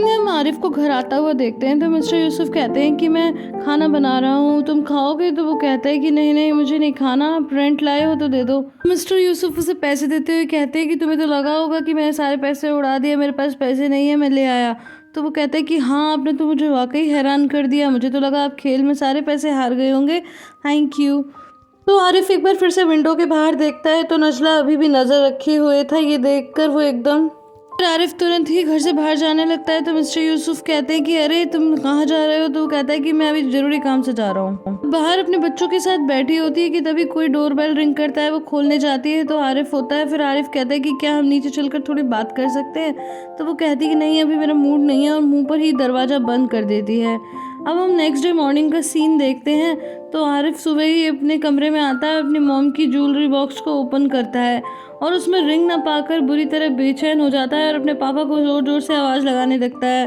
Scene में हम आरिफ को घर आता हुआ देखते हैं तो मिस्टर यूसुफ कहते हैं कि मैं खाना बना रहा हूँ, तुम खाओगे? तो वो कहता है कि नहीं नहीं, मुझे नहीं खाना, आप रेंट लाए हो तो दे दो। मिस्टर यूसुफ उसे पैसे देते हुए कहते हैं कि तुम्हें तो लगा होगा कि मैंने सारे पैसे उड़ा दिए, मेरे पास पैसे नहीं है, मैं ले आया। तो वो कहता है कि हाँ, आपने तो मुझे वाकई हैरान कर दिया, मुझे तो लगा आप खेल में सारे पैसे हार गए होंगे, थैंक यू। तो आरिफ एक बार फिर से विंडो के बाहर देखता है तो नजला अभी भी नजर रखे हुए था। ये देखकर वो एकदम फिर आरिफ तुरंत ही घर से बाहर जाने लगता है तो मिस्टर यूसुफ कहते हैं कि अरे तुम कहाँ जा रहे हो? तो वो कहता है कि मैं अभी जरूरी काम से जा रहा हूँ। बाहर अपने बच्चों के साथ बैठी होती है कि तभी कोई डोरबेल रिंग करता है, वो खोलने जाती है तो आरिफ होता है। फिर आरिफ कहता है कि क्या हम नीचे चलकर थोड़ी बात कर सकते हैं? तो वो कहती है कि नहीं, अभी मेरा मूड नहीं है, और मुंह पर ही दरवाजा बंद कर देती है। अब हम नेक्स्ट डे मॉर्निंग का सीन देखते हैं तो आरिफ सुबह ही अपने कमरे में आता है, अपनी मॉम की ज्वेलरी बॉक्स को ओपन करता है और उसमें रिंग ना पाकर बुरी तरह बेचैन हो जाता है और अपने पापा को जोर जोर से आवाज़ लगाने लगता है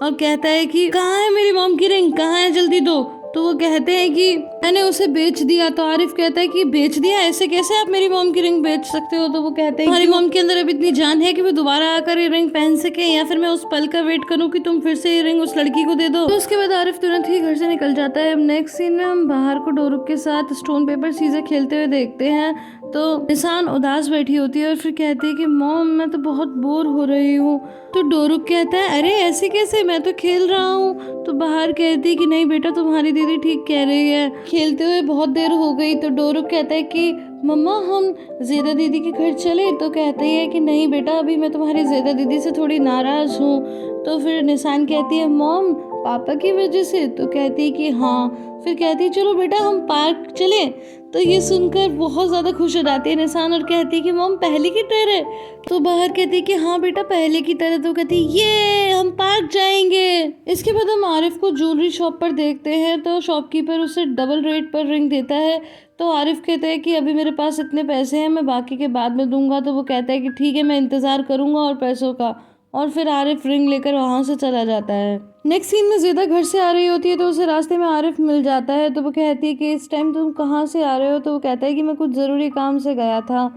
और कहता है कि कहाँ है मेरी मॉम की रिंग, कहाँ है, जल्दी दो। तो वो कहते हैं कि मैंने उसे बेच दिया। तो आरिफ कहता है कि बेच दिया? ऐसे कैसे आप मेरी मॉम की रिंग बेच सकते हो? तो वो कहते हैं हमारी मॉम के अंदर अब इतनी जान है कि वो दोबारा आकर ये रिंग पहन सके, या फिर मैं उस पल का वेट करूं कि तुम फिर से ये रिंग उस लड़की को दे दो। तो उसके बाद आरिफ तुरंत ही घर से निकल जाता है। अब नेक्स्ट सीन में हम बाहर को डोरुक के साथ स्टोन पेपर सीजर खेलते हुए देखते हैं तो निशान उदास बैठी होती है और फिर कहती है कि मॉम मैं तो बहुत बोर हो रही हूँ। तो डोरुक कहता है अरे ऐसे कैसे, मैं तो खेल रहा हूँ। तो बाहर कहती है कि नहीं बेटा, तुम्हारी दीदी ठीक कह रही है, खेलते हुए बहुत देर हो गई। तो डोरुक कहता है कि मम्मा हम ज़ेदा दीदी के घर चले? तो कहती है कि नहीं बेटा, अभी मैं तुम्हारी ज़ेदा दीदी से थोड़ी नाराज़ हूँ। तो फिर निशान कहती है मॉम पापा की वजह से? तो कहती है कि हाँ। फिर कहती है चलो बेटा हम पार्क चले। तो ये सुनकर बहुत ज़्यादा खुश हो जाती है निशान और कहती है कि मॉम पहले की तरह? तो बाहर कहती है कि हाँ बेटा पहले की तरह। तो कहती है ये हम पार्क जाएंगे। इसके बाद हम आरिफ को ज्वेलरी शॉप पर देखते हैं तो शॉपकीपर उसे डबल रेट पर रिंग देता है। तो आरिफ कहता है कि अभी मेरे पास इतने पैसे हैं, मैं बाकी के बाद में दूंगा। तो वो कहता है कि ठीक है, मैं इंतज़ार करूंगा और पैसों का। और फिर आरिफ रिंग लेकर वहाँ से चला जाता है। नेक्स्ट सीन में ज़ेदा घर से आ रही होती है तो उसे रास्ते में आरिफ मिल जाता है। तो वो कहती है कि इस टाइम तुम कहाँ से आ रहे हो? तो वो कहता है कि मैं कुछ ज़रूरी काम से गया था।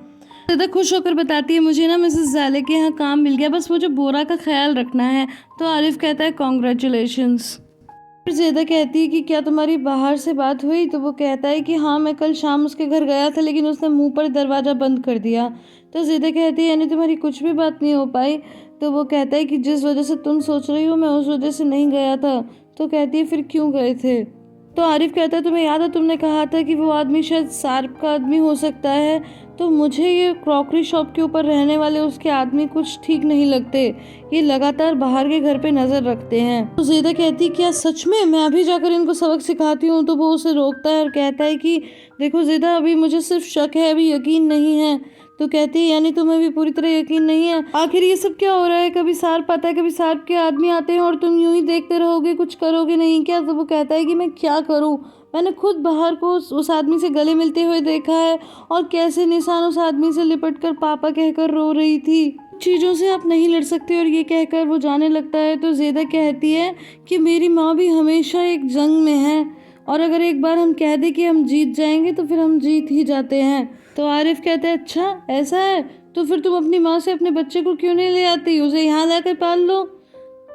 ज़ेदा खुश होकर बताती है मुझे ना मिसेस ज़ाले के यहाँ काम मिल गया, बस मुझे बोरा का ख्याल रखना है। तो आरिफ कहता है कॉन्ग्रेचुलेशंस। फिर ज़ेदा कहती है कि क्या तुम्हारी बाहर से बात हुई? तो वो कहता है कि हाँ, मैं कल शाम उसके घर गया था लेकिन उसने मुंह पर दरवाज़ा बंद कर दिया। तो ज़ेदा कहती है यानी तुम्हारी कुछ भी बात नहीं हो पाई? तो वो कहता है कि जिस वजह से तुम सोच रही हो मैं उस वजह से नहीं गया था। तो कहती है फिर क्यों गए थे? तो आरिफ कहता है तुम्हें याद है तुमने कहा था कि वो आदमी शायद सार्प का आदमी हो सकता है। तो मुझे ये क्रॉकरी शॉप के ऊपर रहने वाले उसके आदमी कुछ ठीक नहीं लगते, ये लगातार बाहर के घर पे नजर रखते हैं। तो ज़ेदा कहती क्या सच में? मैं अभी जाकर इनको सबक सिखाती हूँ। तो वो उसे रोकता है और कहता है कि देखो ज़ेदा, अभी मुझे सिर्फ शक है, अभी यकीन नहीं है। तो कहती है यानी तुम्हें भी पूरी तरह यकीन नहीं है? आखिर ये सब क्या हो रहा है? कभी सार्प आता है, कभी सार्प के आदमी आते हैं और तुम यूं ही देखते रहोगे, कुछ करोगे नहीं क्या? तो वो कहता है कि मैं क्या करूं, मैंने खुद बाहर को उस आदमी से गले मिलते हुए देखा है और कैसे निशान उस आदमी से लिपट कर पापा कहकर रो रही थी। चीज़ों से आप नहीं लड़ सकते, और ये कहकर वो जाने लगता है। तो ज़ेदा कहती है कि मेरी माँ भी हमेशा एक जंग में है और अगर एक बार हम कह दें कि हम जीत जाएंगे तो फिर हम जीत ही जाते हैं। तो आरिफ कहता है अच्छा ऐसा है, तो फिर तुम अपनी माँ से अपने बच्चे को क्यों नहीं ले आती, उसे यहाँ लाकर पाल लो।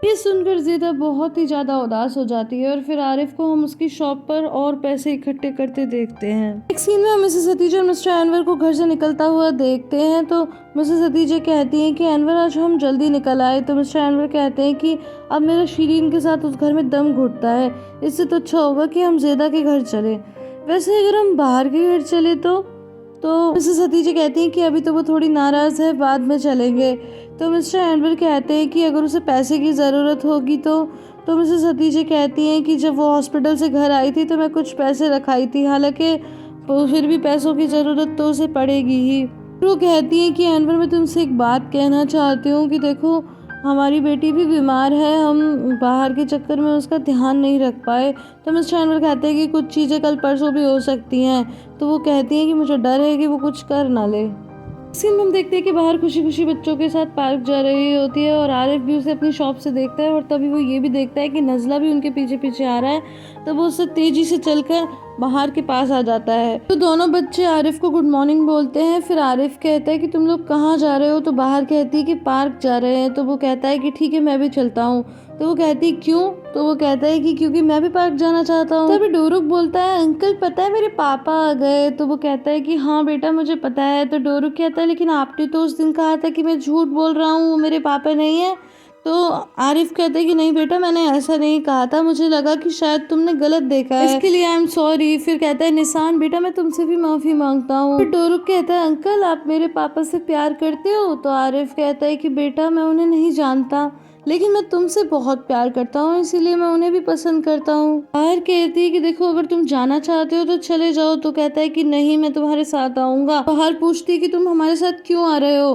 ये सुनकर ज़ेदा बहुत ही ज़्यादा उदास हो जाती है और फिर आरिफ को हम उसकी शॉप पर और पैसे इकट्ठे करते देखते हैं। एक सीन में हम मिसेस हतीजा और मिस्टर अनवर को घर से निकलता हुआ देखते हैं तो मिसेस हतीजा कहती हैं कि अनवर आज हम जल्दी निकल आए। तो मिस्टर अनवर कहते हैं कि अब मेरा शीरीन के साथ उस घर में दम घुटता है, इससे तो अच्छा होगा कि हम ज़ेदा के घर चले। वैसे अगर हम बाहर के घर चले तो मिसेस हतीजा कहती हैं कि अभी तो वो थोड़ी नाराज़ है, बाद में चलेंगे। तो मिस्टर एनवर कहते हैं कि अगर उसे पैसे की ज़रूरत होगी तो मिसेस हतीजा कहती हैं कि जब वो हॉस्पिटल से घर आई थी तो मैं कुछ पैसे रखाई थी, हालांकि फिर भी पैसों की ज़रूरत तो उसे पड़ेगी ही। वो कहती हैं कि एनवर मैं तुमसे एक बात कहना चाहती हूँ कि देखो हमारी बेटी भी बीमार है, हम बाहर के चक्कर में उसका ध्यान नहीं रख पाए। तो मिस्टर एनवर कहते हैं कि कुछ चीज़ें कल परसों भी हो सकती हैं। तो वो कहती हैं कि मुझे डर है कि वो कुछ कर ना ले। सीन में हम देखते हैं कि बाहर खुशी खुशी बच्चों के साथ पार्क जा रही होती है और आरिफ भी उसे अपनी शॉप से देखता है और तभी वो ये भी देखता है कि नज़ला भी उनके पीछे पीछे आ रहा है। तो वो उससे तेज़ी से चलकर बाहर के पास आ जाता है। तो दोनों बच्चे आरिफ को गुड मॉर्निंग बोलते हैं। फिर आरिफ कहता है कि तुम लोग कहाँ जा रहे हो? तो बाहर कहती है कि पार्क जा रहे हैं। तो वो कहता है कि ठीक है मैं भी चलता हूँ। तो वो कहती क्यों? तो वो कहता है कि क्योंकि मैं भी पार्क जाना चाहता हूँ। तभी डोरुक बोलता है अंकल पता है मेरे पापा आ गए। तो वो कहता है कि हाँ बेटा मुझे पता है। तो डोरुक कहता है लेकिन आपने तो उस दिन कहा था कि मैं झूठ बोल रहा हूँ, वो मेरे पापा नहीं है। तो आरिफ कहते हैं कि नहीं बेटा मैंने ऐसा नहीं कहा था, मुझे लगा कि शायद तुमने गलत देखा है, इसके लिए आई एम सॉरी। फिर कहता है निशान बेटा मैं तुमसे भी माफ़ी मांगता हूँ। फिर डोरुक कहता है अंकल आप मेरे पापा से प्यार करते हो? तो आरिफ कहता है कि बेटा मैं उन्हें नहीं जानता लेकिन मैं तुमसे बहुत प्यार करता हूँ इसीलिए मैं उन्हें भी पसंद करता हूँ। बाहर कहती है कि देखो अगर तुम जाना चाहते हो तो चले जाओ। तो कहता है कि नहीं मैं तुम्हारे साथ आऊँगा। बाहर पूछती है कि तुम हमारे साथ क्यों आ रहे हो?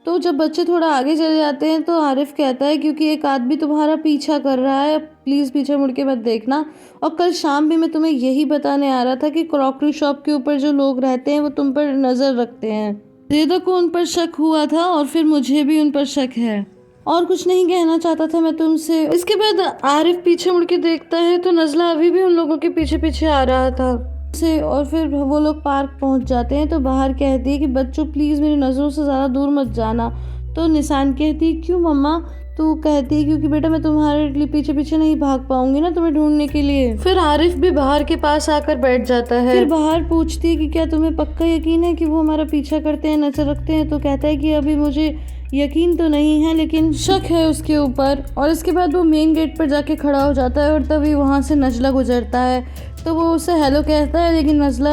तो जब बच्चे थोड़ा आगे चले जाते हैं तो आरिफ कहता है क्योंकि एक आदमी तुम्हारा पीछा कर रहा है, प्लीज़ पीछे मुड़ के मत देखना। और कल शाम भी मैं तुम्हें यही बताने आ रहा था कि क्रॉकरी शॉप के ऊपर जो लोग रहते हैं वो तुम पर नज़र रखते हैं। ज़ेदा को उन पर शक हुआ था और फिर मुझे भी उन पर शक है। और कुछ नहीं कहना चाहता था मैं तुमसे। इसके बाद आरिफ पीछे मुड़ के देखता है तो नज़ला अभी भी उन लोगों के पीछे पीछे आ रहा था से। और फिर वो लोग पार्क पहुंच जाते हैं। तो बाहर कहती है कि बच्चों प्लीज़ मेरी नज़रों से ज़्यादा दूर मत जाना। तो निशान कहती है क्यों मम्मा? तो कहती है क्योंकि बेटा मैं तुम्हारे लिए पीछे पीछे नहीं भाग पाऊंगी ना तुम्हें ढूंढने के लिए। फिर आरिफ भी बाहर के पास आकर बैठ जाता है। फिर बाहर पूछती है कि क्या तुम्हें पक्का यकीन है कि वो हमारा पीछा करते हैं, नजर रखते हैं? तो कहता है कि अभी मुझे यकीन तो नहीं है लेकिन शक है उसके ऊपर। और इसके बाद वो मेन गेट पर जाके खड़ा हो जाता है और तभी वहाँ से नजला गुजरता है। तो वो उसे हेलो कहता है लेकिन नज़ला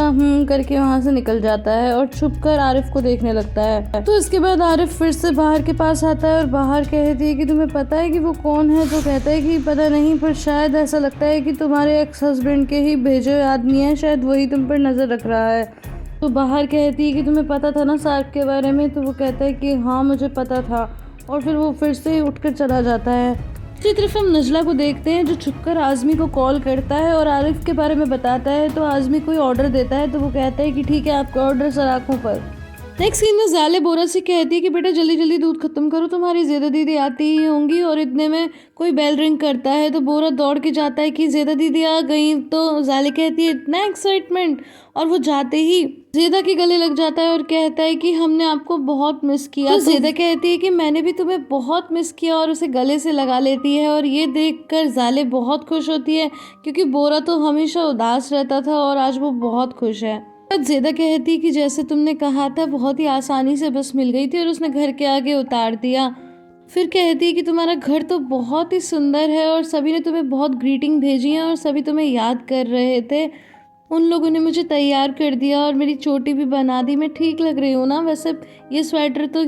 करके वहाँ से निकल जाता है और छुपकर आरिफ को देखने लगता है। तो इसके बाद आरिफ फिर से बाहर के पास आता है और बाहर कहती है कि तुम्हें पता है कि वो कौन है? तो कहता है कि पता नहीं पर शायद ऐसा लगता है कि तुम्हारे एक्स हस्बैंड के ही भेजे हुए आदमी है, शायद वही तुम पर नज़र रख रहा है। तो बाहर कहती है कि तुम्हें पता था ना सार्क के बारे में? तो वो कहता है कि हाँ मुझे पता था। और फिर वो फिर से उठकर चला जाता है। दूसरी तरफ हम नज़ला को देखते हैं जो छुपकर आज़मी को कॉल करता है और आरिफ के बारे में बताता है। तो आज़मी कोई ऑर्डर देता है तो वो कहता है कि ठीक है आपका ऑर्डर सर आँखों पर। नेक्स्ट सीन में ज़ाले बोरा से कहती है कि बेटा जल्दी जल्दी दूध खत्म करो, तुम्हारी ज़ेदा दीदी आती ही होंगी। और इतने में कोई बेल रिंग करता है तो बोरा दौड़ के जाता है कि ज़ेदा दीदी आ गई। तो ज़ाले कहती है इतना एक्साइटमेंट, और वो जाते ही ज़ेदा के गले लग जाता है और कहता है कि हमने आपको बहुत मिस किया। तो ज़ेदा कहती है कि मैंने भी तुम्हें बहुत मिस किया और उसे गले से लगा लेती है। और ये देखकर ज़ाले बहुत खुश होती है क्योंकि बोरा तो हमेशा उदास रहता था और आज वो बहुत खुश है। ज़ेदा कहती कि जैसे तुमने कहा था बहुत ही आसानी से बस मिल गई थी और उसने घर के आगे उतार दिया। फिर कहती है कि तुम्हारा घर तो बहुत ही सुंदर है और सभी ने तुम्हें बहुत ग्रीटिंग भेजी है और सभी तुम्हें याद कर रहे थे। उन लोगों ने मुझे तैयार कर दिया और मेरी चोटी भी बना दी। मैं ठीक लग रही हूँ ना? वैसे ये स्वेटर तो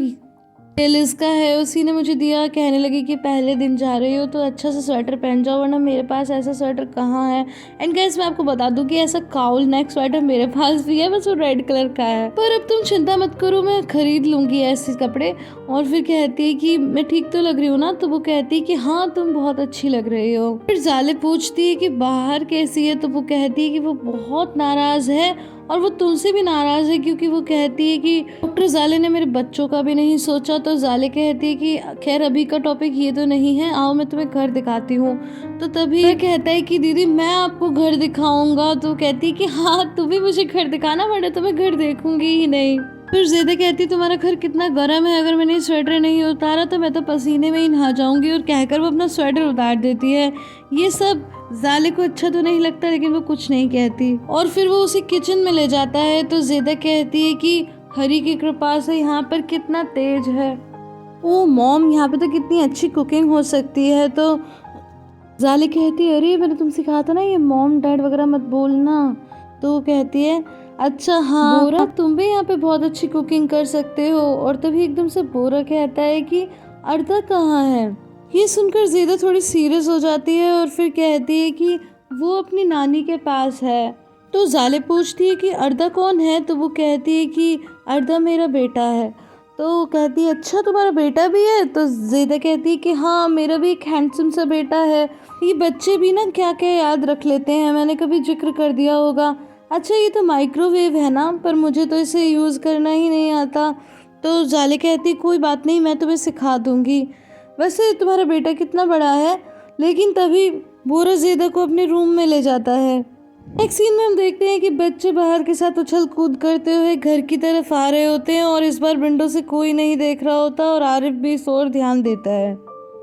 एलिस का है, उसी ने मुझे दिया। कहने लगी कि पहले दिन जा रही हो तो अच्छा सा स्वेटर पहन जाओ वरना मेरे पास ऐसा स्वेटर कहाँ है। एंड गाइस मैं आपको बता दूं कि ऐसा काउल नेक स्वेटर मेरे पास भी है, बस वो रेड कलर का है। पर अब तुम चिंता मत करो, मैं खरीद लूंगी ऐसे कपड़े। और फिर कहती है कि मैं ठीक तो लग रही हूँ ना? तो वो कहती है कि हाँ तुम बहुत अच्छी लग रही हो। फिर ज़ाले पूछती है कि बाहर कैसी है? तो वो कहती है कि वो बहुत नाराज़ है और वो तुमसे भी नाराज़ है क्योंकि वो कहती है कि डॉक्टर ज़ाले ने मेरे बच्चों का भी नहीं सोचा। तो ज़ाले कहती है कि खैर अभी का टॉपिक ये तो नहीं है, आओ मैं तुम्हें घर दिखाती हूँ। तो तभी वह कहता है कि दीदी मैं आपको घर दिखाऊंगा। तो कहती है कि हाँ तू भी मुझे घर दिखाना, वरना तो मैं घर देखूंगी ही नहीं। फिर ज़ेदा कहती तुम्हारा घर कितना गर्म है, अगर मैंने स्वेटर नहीं उतारा तो मैं तो पसीने में ही नहा जाऊंगी। और कहकर वो अपना स्वेटर उतार देती है। ये सब ज़ाले को अच्छा तो नहीं लगता लेकिन वो कुछ नहीं कहती। और फिर वो उसे किचन में ले जाता है। तो ज़ेदा कहती है कि हरी की कृपा से यहाँ पर कितना तेज है। ओ मॉम यहाँ पे तो कितनी अच्छी कुकिंग हो सकती है। तो ज़ाले कहती है अरे मैंने तुमसे कहा था ना ये मॉम डैड वगैरह मत बोलना। तो वो कहती है अच्छा हाँ बोरा तुम भी यहाँ पे बहुत अच्छी कुकिंग कर सकते हो। और तभी एकदम से बोरा कहता है कि अर्दा कहाँ है? ये सुनकर ज़ेदा थोड़ी सीरियस हो जाती है और फिर कहती है कि वो अपनी नानी के पास है। तो ज़ाले पूछती है कि अर्दा कौन है? तो वो कहती है कि अर्दा मेरा बेटा है। तो वो कहती है अच्छा तुम्हारा बेटा भी है? तो ज़ेदा कहती है कि हाँ मेरा भी एक हैंडसम सा बेटा है। ये बच्चे भी ना क्या क्या याद रख लेते हैं, मैंने कभी जिक्र कर दिया होगा। अच्छा ये तो माइक्रोवेव है ना, पर मुझे तो इसे यूज़ करना ही नहीं आता। तो ज़ाले कहती कोई बात नहीं मैं तुम्हें सिखा दूँगी। वैसे तुम्हारा बेटा कितना बड़ा है? लेकिन तभी बोरा ज़ेदा को अपने रूम में ले जाता है। एक सीन में हम देखते हैं कि बच्चे बाहर के साथ उछल कूद करते हुए घर की तरफ आ रहे होते हैं और इस बार विंडो से कोई नहीं देख रहा होता और आरिफ भी इस ओर ध्यान देता है।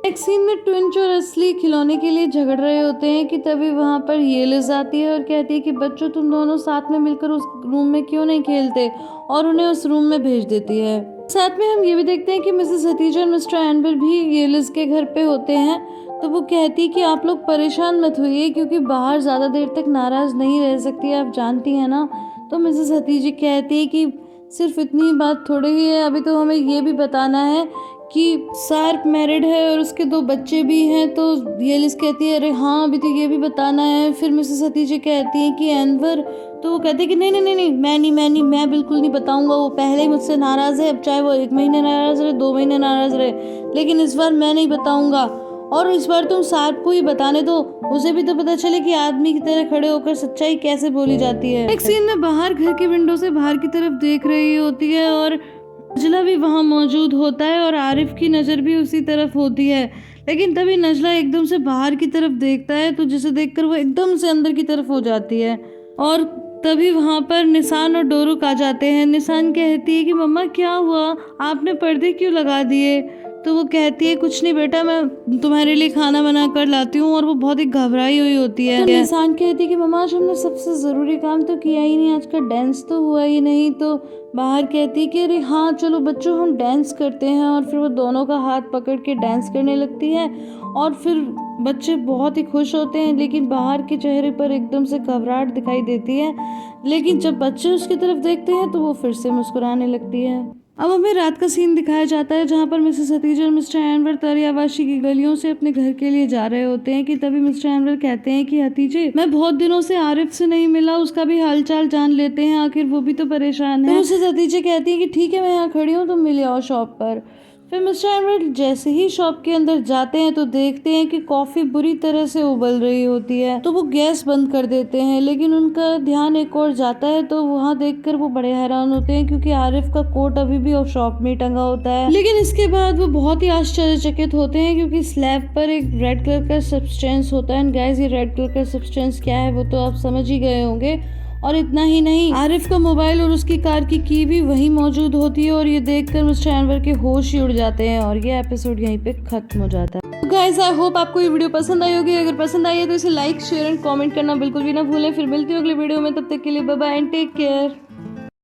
एक सीन में ट्विंच और असली खिलौने के लिए झगड़ रहे होते हैं कि तभी वहां पर येलिस आती है और कहती है कि बच्चों तुम दोनों साथ में मिलकर उस रूम में क्यों नहीं खेलते, और उन्हें उस रूम में भेज देती है। साथ में हम ये भी देखते हैं कि मिसेस हतीजा और मिस्टर एनवर भी येलिस के घर पे होते हैं। तो वो कहती है कि आप लोग परेशान मत होइए क्योंकि बाहर ज़्यादा देर तक नाराज़ नहीं रह सकती, आप जानती हैं ना। तो मिसेस हतीजा कहती है कि सिर्फ इतनी बात थोड़ी ही है, अभी तो हमें ये भी बताना है कि सार्प मैरिड है और उसके 2 बच्चे भी हैं। तो येलिस कहती है अरे हाँ अभी तो ये भी बताना है। फिर मिसेस हतीजा कहती है कि एनवर, तो वो कहते हैं कि नहीं नहीं नहीं नहीं मैं बिल्कुल नहीं बताऊंगा, वो पहले ही मुझसे नाराज़ है, अब चाहे वो 1 महीने नाराज़ रहे 2 महीने नाराज़ रहे, लेकिन इस बार मैं नहीं बताऊंगा। और इस बार तुम सार्प को ही बताने दो, उसे भी तो पता चले कि आदमी की तरह खड़े होकर सच्चाई कैसे बोली जाती है। एक सीन में बाहर घर की विंडो से बाहर की तरफ देख रही होती है और नजला भी वहां मौजूद होता है और आरिफ की नज़र भी उसी तरफ होती है। लेकिन तभी नजला एकदम से बाहर की तरफ देखता है तो जिसे देखकर वो एकदम से अंदर की तरफ हो जाती है। और तभी वहां पर निशान और डोरुक आ जाते हैं। निशान कहती है कि मम्मा क्या हुआ, आपने पर्दे क्यों लगा दिए। तो वो कहती है कुछ नहीं बेटा, मैं तुम्हारे लिए खाना बना कर लाती हूँ। और वो बहुत ही घबराई हुई होती है। तो निशान कहती है कि मम्मा आज हमने सबसे ज़रूरी काम तो किया ही नहीं, आज का डांस तो हुआ ही नहीं। तो बाहर कहती है कि अरे हाँ चलो बच्चों हम डांस करते हैं। और फिर वो दोनों का हाथ पकड़ के डांस करने लगती है और फिर बच्चे बहुत ही खुश होते हैं। लेकिन बाहर के चेहरे पर एकदम से घबराहट दिखाई देती है। लेकिन जब बच्चे उसकी तरफ देखते हैं तो वो फिर से मुस्कुराने लगती है। अब हमें रात का सीन दिखाया जाता है जहाँ पर मिसेस हतीजा और मिस्टर एनवर तरियावाशी की गलियों से अपने घर के लिए जा रहे होते हैं कि तभी मिस्टर एनवर कहते हैं कि हतीजे मैं बहुत दिनों से आरिफ से नहीं मिला, उसका भी हालचाल जान लेते हैं, आखिर वो भी तो परेशान है। तो मिसेस हतीजा कहती है कि ठीक है मैं यहाँ खड़ी हूँ, तुम मिल आओ शॉप पर। फिर मिस्टर एनवर जैसे ही शॉप के अंदर जाते हैं तो देखते हैं कि कॉफ़ी बुरी तरह से उबल रही होती है। तो वो गैस बंद कर देते हैं, लेकिन उनका ध्यान एक और जाता है तो वहाँ देखकर वो बड़े हैरान होते हैं क्योंकि आरिफ का कोट अभी भी शॉप में टंगा होता है। लेकिन इसके बाद वो बहुत ही आश्चर्यचकित होते हैं क्योंकि स्लैब पर एक रेड कलर का सब्सटेंस होता है। एंड गाइस ये रेड कलर का सब्सटेंस क्या है वो तो आप समझ ही गए होंगे। और इतना ही नहीं, आरिफ का मोबाइल और उसकी कार की भी वहीं मौजूद होती है। और ये देखकर मिस्टर एनवर के होश ही उड़ जाते हैं और ये एपिसोड यहीं पे खत्म हो जाता है। गाइस आई होप आपको ये वीडियो पसंद आई होगी। अगर पसंद आई है तो इसे लाइक शेयर एंड कमेंट करना बिल्कुल भी ना भूलें। फिर मिलती हूँ अगले वीडियो में, तब तक के लिए bye bye and take care.